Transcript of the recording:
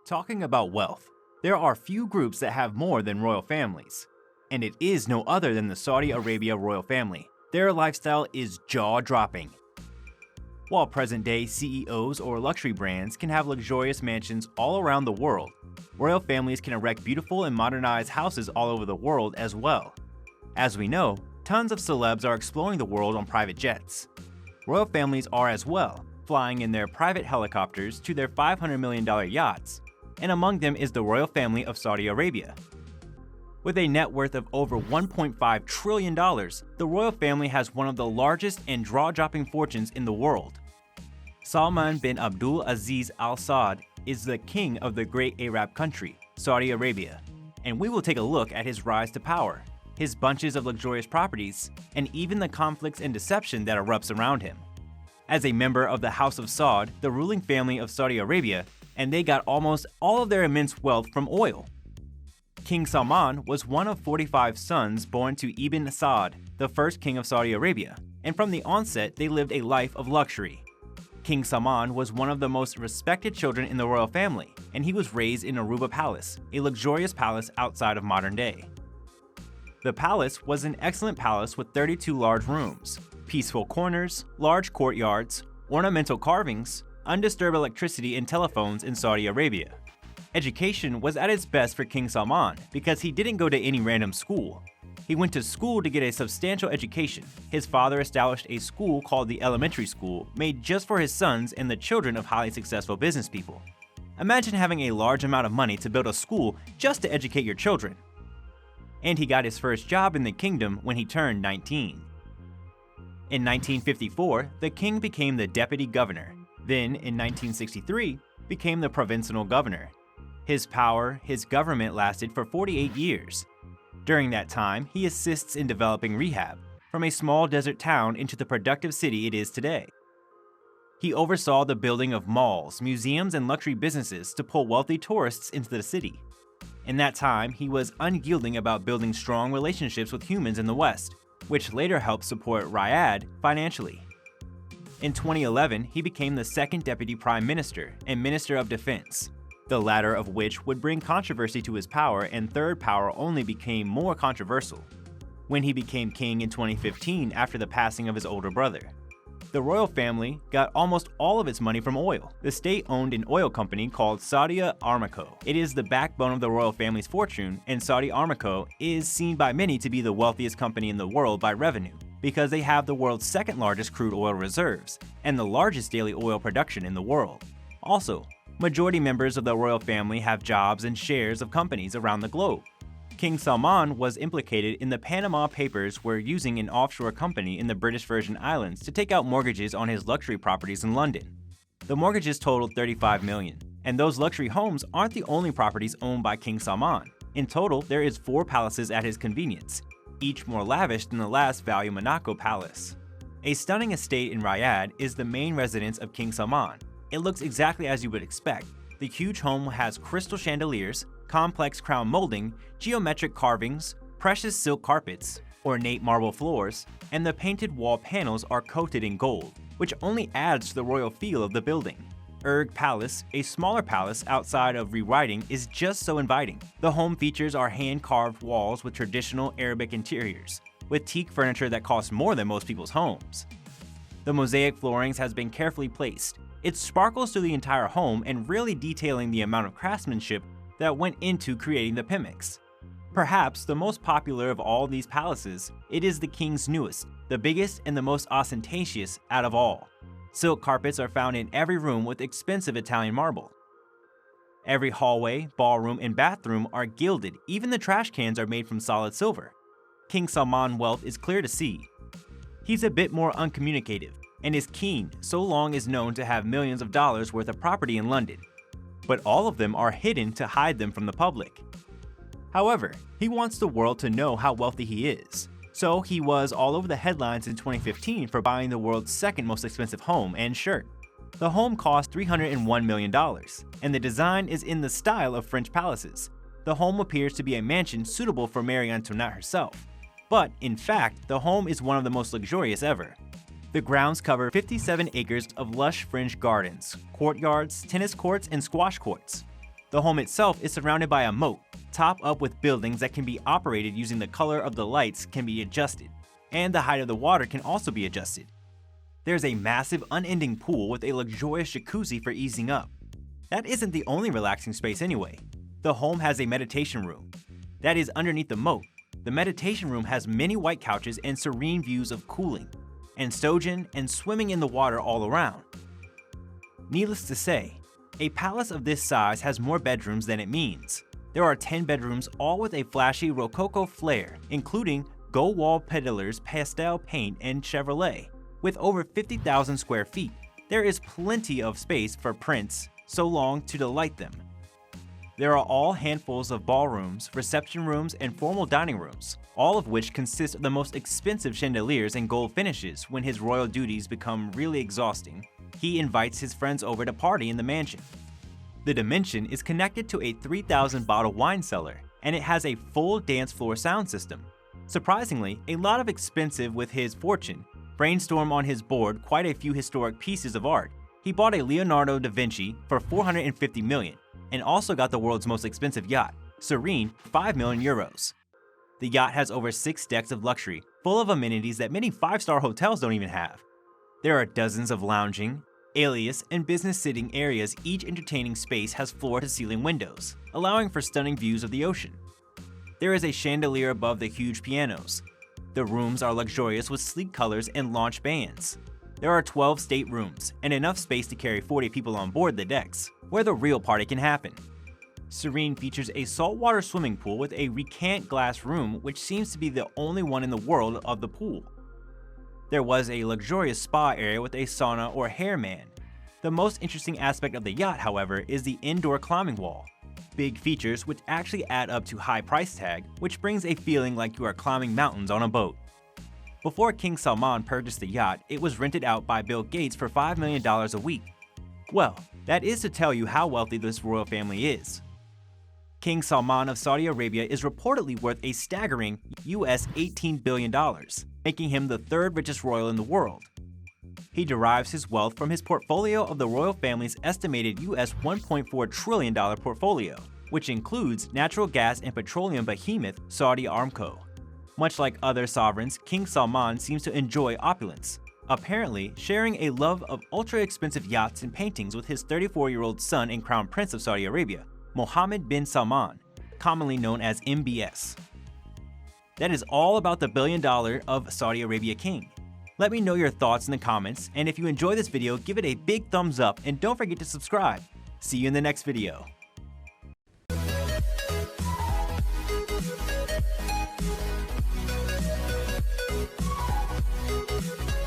Talking about wealth, there are few groups that have more than royal families. And it is no other than the Saudi Arabia royal family. Their lifestyle is jaw-dropping. While present-day CEOs or luxury brands can have luxurious mansions all around the world, royal families can erect beautiful and modernized houses all over the world as well. As we know, tons of celebs are exploring the world on private jets. Royal families are as well, flying in their private helicopters to their $500 million yachts, and among them is the royal family of Saudi Arabia. With a net worth of over $1.5 trillion, the royal family has one of the largest and jaw-dropping fortunes in the world. Salman bin Abdul Aziz Al Saud is the king of the great Arab country, Saudi Arabia, and we will take a look at his rise to power, his bunches of luxurious properties, and even the conflicts and deception that erupts around him. As a member of the House of Saud, the ruling family of Saudi Arabia, and they got almost all of their immense wealth from oil. King Salman was one of 45 sons born to Ibn Saud, the first king of Saudi Arabia, and from the onset they lived a life of luxury. King Salman was one of the most respected children in the royal family, and he was raised in Aruba Palace, a luxurious palace outside of modern day. The palace was an excellent palace with 32 large rooms, peaceful corners, large courtyards, ornamental carvings, undisturbed electricity and telephones in Saudi Arabia. Education was at its best for King Salman because he didn't go to any random school. He went to school to get a substantial education. His father established a school called the Elementary School, made just for his sons and the children of highly successful business people. Imagine having a large amount of money to build a school just to educate your children. And he got his first job in the kingdom when he turned 19. In 1954, the king became the deputy governor. Then, in 1963, became the provincial governor. His government lasted for 48 years. During that time, he assists in developing Riyadh, from a small desert town into the productive city it is today. He oversaw the building of malls, museums, and luxury businesses to pull wealthy tourists into the city. In that time, he was unyielding about building strong relationships with humans in the West, which later helped support Riyadh financially. In 2011, he became the second deputy prime minister and minister of defense, the latter of which would bring controversy to his power, and third power only became more controversial when he became king in 2015 after the passing of his older brother. The royal family got almost all of its money from oil. The state owned an oil company called Saudi Aramco. It is the backbone of the royal family's fortune, and Saudi Aramco is seen by many to be the wealthiest company in the world by revenue, because they have the world's second largest crude oil reserves and the largest daily oil production in the world. Also, majority members of the royal family have jobs and shares of companies around the globe. King Salman was implicated in the Panama Papers where using an offshore company in the British Virgin Islands to take out mortgages on his luxury properties in London. The mortgages totaled $35 million, and those luxury homes aren't the only properties owned by King Salman. In total, there is 4 palaces at his convenience, each more lavish than the last Value Monaco Palace. A stunning estate in Riyadh is the main residence of King Salman. It looks exactly as you would expect. The huge home has crystal chandeliers, complex crown molding, geometric carvings, precious silk carpets, ornate marble floors, and the painted wall panels are coated in gold, which only adds to the royal feel of the building. Urg Palace, a smaller palace outside of rewriting, is just so inviting. The home features are hand-carved walls with traditional Arabic interiors, with teak furniture that costs more than most people's homes. The mosaic floorings has been carefully placed. It sparkles through the entire home and really detailing the amount of craftsmanship that went into creating the Pimix. Perhaps the most popular of all these palaces, it is the king's newest, the biggest and the most ostentatious out of all. Silk carpets are found in every room with expensive Italian marble. Every hallway, ballroom, and bathroom are gilded, even the trash cans are made from solid silver. King Salman's wealth is clear to see. He's a bit more uncommunicative, and is keen so long is known to have millions of dollars worth of property in London. But all of them are hidden to hide them from the public. However, he wants the world to know how wealthy he is. So he was all over the headlines in 2015 for buying the world's second most expensive home and shirt. The home cost $301 million, and the design is in the style of French palaces. The home appears to be a mansion suitable for Marie Antoinette herself. But in fact, the home is one of the most luxurious ever. The grounds cover 57 acres of lush French gardens, courtyards, tennis courts, and squash courts. The home itself is surrounded by a moat, topped up with buildings that can be operated using the color of the lights can be adjusted, and the height of the water can also be adjusted. There's a massive unending pool with a luxurious jacuzzi for easing up. That isn't the only relaxing space anyway. The home has a meditation room. That is underneath the moat. The meditation room has many white couches and serene views of cooling, and sojin and swimming in the water all around. Needless to say, a palace of this size has more bedrooms than it means. There are 10 bedrooms, all with a flashy Rococo flair, including gold wall pillars, pastel paint, and Chevrolet. With over 50,000 square feet, there is plenty of space for prints so long to delight them. There are all handfuls of ballrooms, reception rooms, and formal dining rooms, all of which consist of the most expensive chandeliers and gold finishes. When his royal duties become really exhausting, he invites his friends over to party in the mansion. The Dimension is connected to a 3,000 bottle wine cellar, and it has a full dance floor sound system. Surprisingly, a lot of expensive with his fortune, brainstorm on his board quite a few historic pieces of art. He bought a Leonardo da Vinci for 450 million, and also got the world's most expensive yacht, Serene, 5 million euros. The yacht has over 6 decks of luxury, full of amenities that many 5-star hotels don't even have. There are dozens of lounging, alias, and business sitting areas. Each entertaining space has floor-to-ceiling windows, allowing for stunning views of the ocean. There is a chandelier above the huge pianos. The rooms are luxurious with sleek colors and launch bands. There are 12 staterooms, and enough space to carry 40 people on board the decks, where the real party can happen. Serene features a saltwater swimming pool with a recant glass room, which seems to be the only one in the world of the pool. There was a luxurious spa area with a sauna or hair man. The most interesting aspect of the yacht, however, is the indoor climbing wall. Big features which actually add up to high price tag, which brings a feeling like you are climbing mountains on a boat. Before King Salman purchased the yacht, it was rented out by Bill Gates for $5 million a week. Well, that is to tell you how wealthy this royal family is. King Salman of Saudi Arabia is reportedly worth a staggering US $18 billion, making him the third richest royal in the world. He derives his wealth from his portfolio of the royal family's estimated US $1.4 trillion portfolio, which includes natural gas and petroleum behemoth Saudi Aramco. Much like other sovereigns, King Salman seems to enjoy opulence, apparently sharing a love of ultra-expensive yachts and paintings with his 34-year-old son and crown prince of Saudi Arabia, Mohammed bin Salman, commonly known as MBS. That is all about the $1 billion of Saudi Arabia king. Let me know your thoughts in the comments, and if you enjoyed this video, give it a big thumbs up and don't forget to subscribe. See you in the next video.